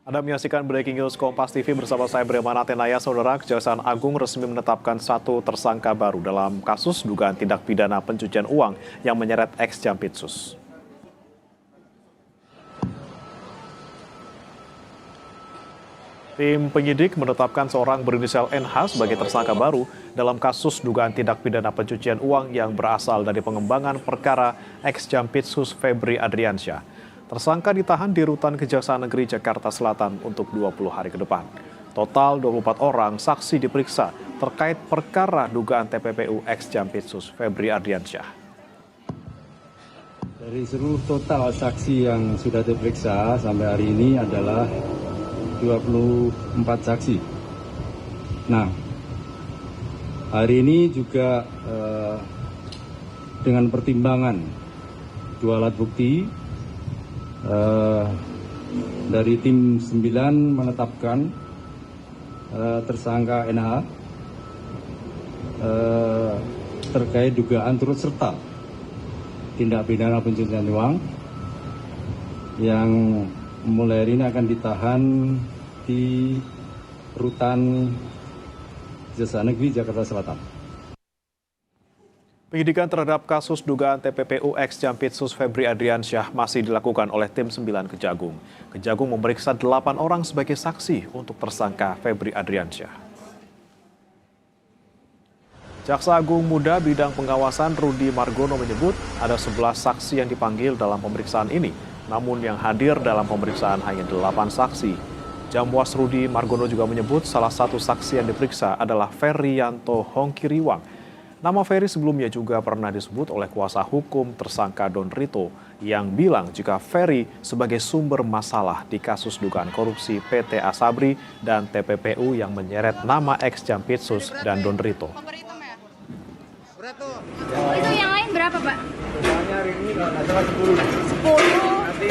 Anda menyaksikan Breaking News Kompas TV bersama saya Bremana Tenaya. Saudara, Kejaksaan Agung resmi menetapkan satu tersangka baru dalam kasus dugaan tindak pidana pencucian uang yang menyeret ex-Jampitsus. Tim penyidik menetapkan seorang berinisial NH sebagai tersangka baru dalam kasus dugaan tindak pidana pencucian uang yang berasal dari pengembangan perkara ex-Jampitsus Febri Adriansyah. Tersangka ditahan di Rutan Kejaksaan Negeri Jakarta Selatan untuk 20 hari ke depan. Total 24 orang saksi diperiksa terkait perkara dugaan TPPU ex-Jampitsus Febri Adriansyah. Dari seluruh total saksi yang sudah diperiksa sampai hari ini adalah 24 saksi. Nah, hari ini juga dengan pertimbangan dua alat bukti, dari tim 9 menetapkan tersangka NH terkait dugaan turut serta tindak pidana pencucian uang yang mulai hari ini akan ditahan di Rutan Kejaksaan Negeri Jakarta Selatan. Penyidikan terhadap kasus dugaan TPPU ex-Jampitsus Febri Adriansyah masih dilakukan oleh tim 9 Kejagung. Kejagung memeriksa 8 orang sebagai saksi untuk tersangka Febri Adriansyah. Jaksa Agung Muda Bidang Pengawasan Rudi Margono menyebut ada 11 saksi yang dipanggil dalam pemeriksaan ini. Namun yang hadir dalam pemeriksaan hanya 8 saksi. Jamwas Rudi Margono juga menyebut salah satu saksi yang diperiksa adalah Ferryanto Hongkiriwang. Nama Ferry sebelumnya juga pernah disebut oleh kuasa hukum tersangka Don Rito yang bilang jika Ferry sebagai sumber masalah di kasus dugaan korupsi PT Asabri dan TPPU yang menyeret nama ex-Jampitsus dan Don Rito. Itu yang lain berapa, Pak? Misalnya hari ini nggak salah 10. 10. Nanti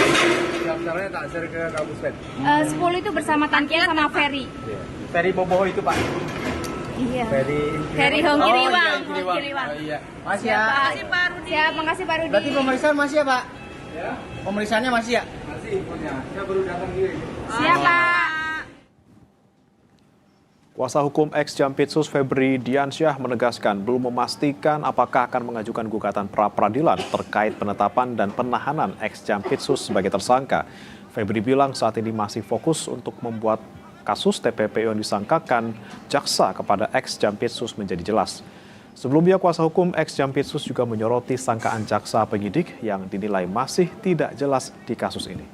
daftarnya tak share ke kampus Pet. 10 itu bersama Tantian sama Ferry. Ferry Boboho itu Pak. Iya. Ferry Hongkiriwang. Oh, iya. Masih ya. Makasih Pak Rudi. Siap, makasih Pak Rudi. Berarti pemeriksaan masih ya Pak? Ya, Pemeriksaannya masih ya? masih infonya. Saya baru datang diri. Siap, Pak. Kuasa hukum ex-Jampitsus Febri Diansyah menegaskan belum memastikan apakah akan mengajukan gugatan pra-peradilan terkait penetapan dan penahanan ex-Jampitsus sebagai tersangka. Febri bilang saat ini masih fokus untuk membuat kasus TPPU yang disangkakan jaksa kepada ex-Jampitsus menjadi jelas. Sebelumnya kuasa hukum ex-Jampitsus juga menyoroti sangkaan jaksa penyidik yang dinilai masih tidak jelas di kasus ini.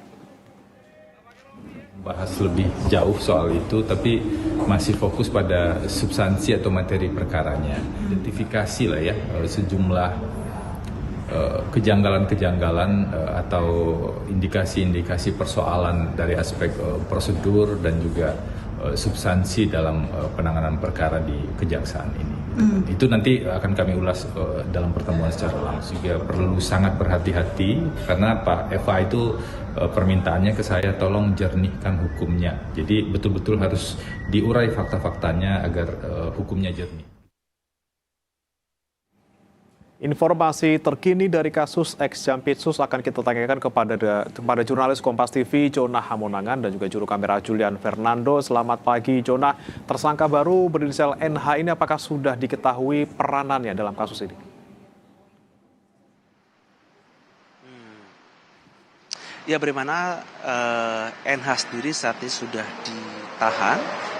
Bahas lebih jauh soal itu, tapi masih fokus pada substansi atau materi perkaranya. Identifikasi lah ya, sejumlah kejanggalan-kejanggalan atau indikasi-indikasi persoalan dari aspek prosedur dan juga substansi dalam penanganan perkara di kejaksaan ini. Itu nanti akan kami ulas dalam pertemuan secara langsung. Juga perlu sangat berhati-hati karena Pak Eva itu permintaannya ke saya tolong jernihkan hukumnya. Jadi betul-betul harus diurai fakta-faktanya agar hukumnya jernih. Informasi terkini dari kasus ex-Jampitsus akan kita tanyakan kepada jurnalis Kompas TV Jonah Hamonangan dan juga juru kamera Julian Fernando. Selamat pagi Jonah, tersangka baru berinisial NH ini apakah sudah diketahui peranannya dalam kasus ini? Ya bagaimana NH sendiri saat ini sudah ditahan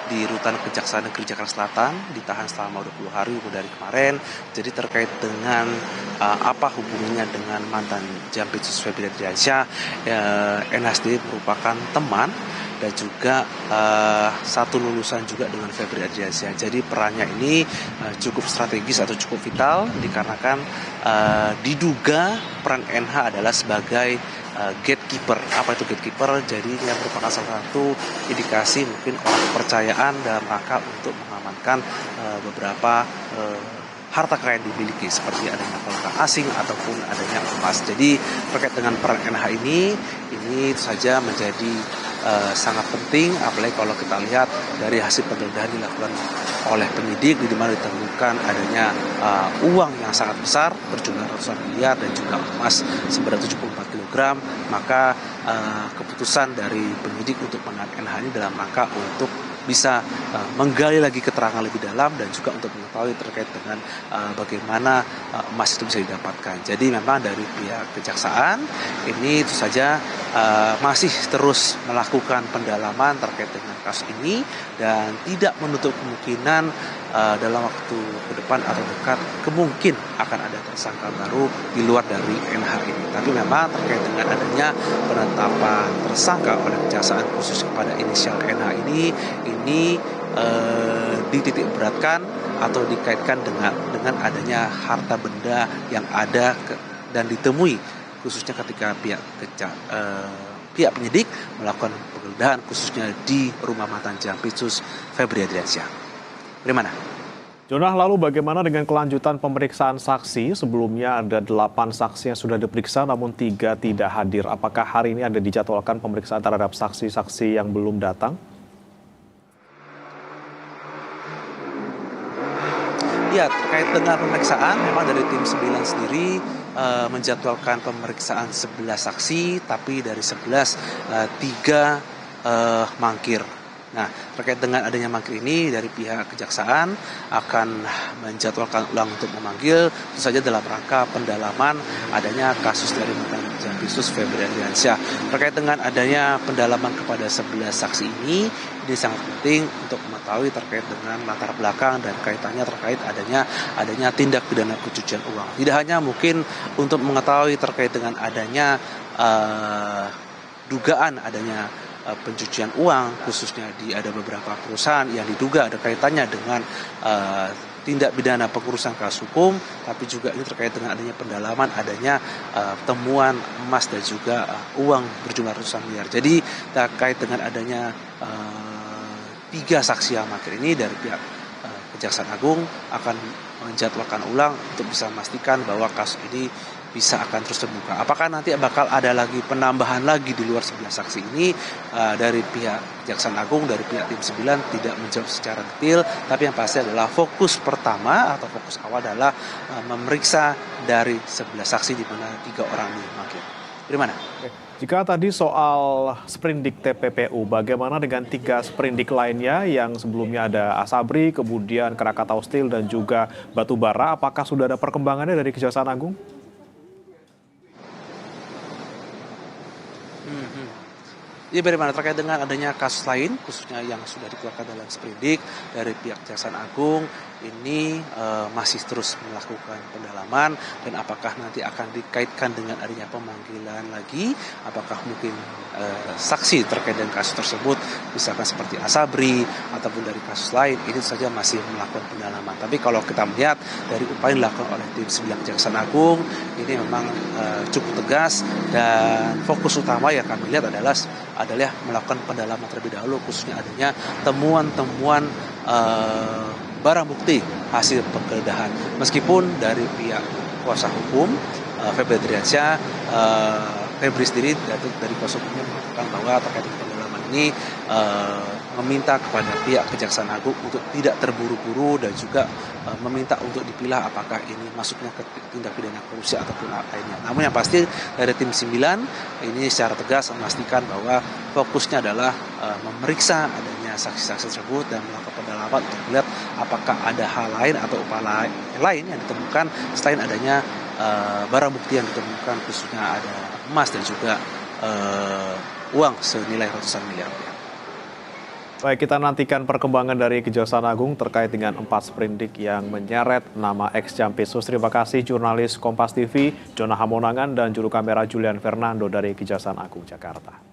di Rutan Kejaksaan Negeri Jakarta Selatan, ditahan selama 20 hari dari kemarin. Jadi terkait dengan apa hubungannya dengan mantan Jampitsus Febri Adriansyah, NH sendiri merupakan teman dan juga satu lulusan juga dengan Febri Adriansyah. Jadi perannya ini cukup strategis atau cukup vital dikarenakan diduga peran NH adalah sebagai gatekeeper. Apa itu gatekeeper? Jadi ini merupakan salah satu indikasi mungkin orang kepercayaan dalam rangka untuk mengamankan beberapa harta kekayaan dimiliki seperti adanya valuta asing ataupun adanya emas. Jadi terkait dengan peran NH ini tentu saja menjadi sangat penting, apalagi kalau kita lihat dari hasil penggeledahan dilakukan oleh penyidik di mana ditemukan adanya uang yang sangat besar berjumlah ratusan miliar dan juga emas seberat 74 kg, maka keputusan dari penyidik untuk menahan NH ini dalam rangka untuk bisa menggali lagi keterangan lebih dalam dan juga untuk mengetahui terkait dengan bagaimana emas itu bisa didapatkan. Jadi memang dari pihak kejaksaan ini tentu saja masih terus melakukan pendalaman terkait dengan kasus ini dan tidak menutup kemungkinan dalam waktu ke depan atau dekat kemungkin akan ada tersangka baru di luar dari NH ini. Tapi memang terkait dengan adanya penetapan tersangka oleh kejaksaan khusus kepada inisial NH ini dititik beratkan atau dikaitkan dengan adanya harta benda yang ada dan ditemui khususnya ketika pihak penyidik melakukan penggeledahan khususnya di rumah mantan Jampitsus Febri Adriansyah. Bagaimana? Jonah, lalu bagaimana dengan kelanjutan pemeriksaan saksi? Sebelumnya ada 8 saksi yang sudah diperiksa namun 3 tidak hadir. Apakah hari ini ada dijadwalkan pemeriksaan terhadap saksi-saksi yang belum datang? Ya, terkait dengan pemeriksaan, memang dari tim 9 sendiri menjadwalkan pemeriksaan 11 saksi, tapi dari 11, 3 mangkir. Nah, terkait dengan adanya mangkir ini dari pihak kejaksaan akan menjadwalkan ulang untuk memanggil, tentu saja dalam rangka pendalaman adanya kasus dari mantan Jampitsus Febri Adriansyah. Terkait dengan adanya pendalaman kepada 11 saksi ini sangat penting untuk mengetahui terkait dengan latar belakang dan kaitannya terkait adanya tindak pidana pencucian uang. Tidak hanya mungkin untuk mengetahui terkait dengan adanya dugaan adanya pencucian uang, khususnya ada beberapa perusahaan yang diduga ada kaitannya dengan tindak pidana pengurusan kasus hukum, tapi juga ini terkait dengan adanya pendalaman adanya temuan emas dan juga uang berjumlah ratusan miliar. Jadi terkait dengan adanya 3 saksi yang mangkir ini dari pihak Kejaksaan Agung akan menjadwalkan ulang untuk bisa memastikan bahwa kasus ini bisa akan terus terbuka. Apakah nanti bakal ada lagi penambahan lagi di luar 11 saksi ini dari pihak Kejaksaan Agung, dari pihak tim 9 tidak menjawab secara detail, tapi yang pasti adalah fokus pertama atau fokus awal adalah memeriksa dari 11 saksi di mana 3 orang ini mangkir. Dari mana? Jika tadi soal sprindik TPPU, bagaimana dengan 3 sprindik lainnya yang sebelumnya ada Asabri, kemudian Krakatau Steel dan juga Batubara, apakah sudah ada perkembangannya dari Kejaksaan Agung? Jadi bagaimana terkait dengan adanya kasus lain, khususnya yang sudah dikeluarkan dalam sprindik dari pihak Kejaksaan Agung, ini masih terus melakukan pendalaman dan apakah nanti akan dikaitkan dengan adanya pemanggilan lagi, apakah mungkin saksi terkait dengan kasus tersebut, misalkan seperti Asabri ataupun dari kasus lain, ini saja masih melakukan pendalaman. Tapi kalau kita melihat dari upaya yang dilakukan oleh tim 9 Kejaksaan Agung, ini memang cukup tegas dan fokus utama yang kami lihat adalah melakukan pendalaman terlebih dahulu, khususnya adanya temuan-temuan barang bukti hasil penggeledahan. Meskipun dari pihak kuasa hukum Febri Adriansyah, Febri sendiri dari kuasa hukumnya mengatakan bahwa terkait dengan pendalaman ini meminta kepada pihak Kejaksaan Agung untuk tidak terburu-buru dan juga meminta untuk dipilah apakah ini masuknya ke tindak pidana korupsi ataupun lainnya. Namun yang pasti dari tim 9 ini secara tegas memastikan bahwa fokusnya adalah memeriksa adanya saksi-saksi tersebut dan melakukan pendalaman untuk melihat apakah ada hal lain atau upaya lain yang ditemukan selain adanya barang bukti yang ditemukan, khususnya ada emas dan juga uang senilai ratusan miliar rupiah. Baik, kita nantikan perkembangan dari Kejaksaan Agung terkait dengan 4 sprindik yang menyeret nama ex-Jampitsus. Terima kasih jurnalis Kompas TV, Jonah Hamonangan, dan juru kamera Julian Fernando dari Kejaksaan Agung Jakarta.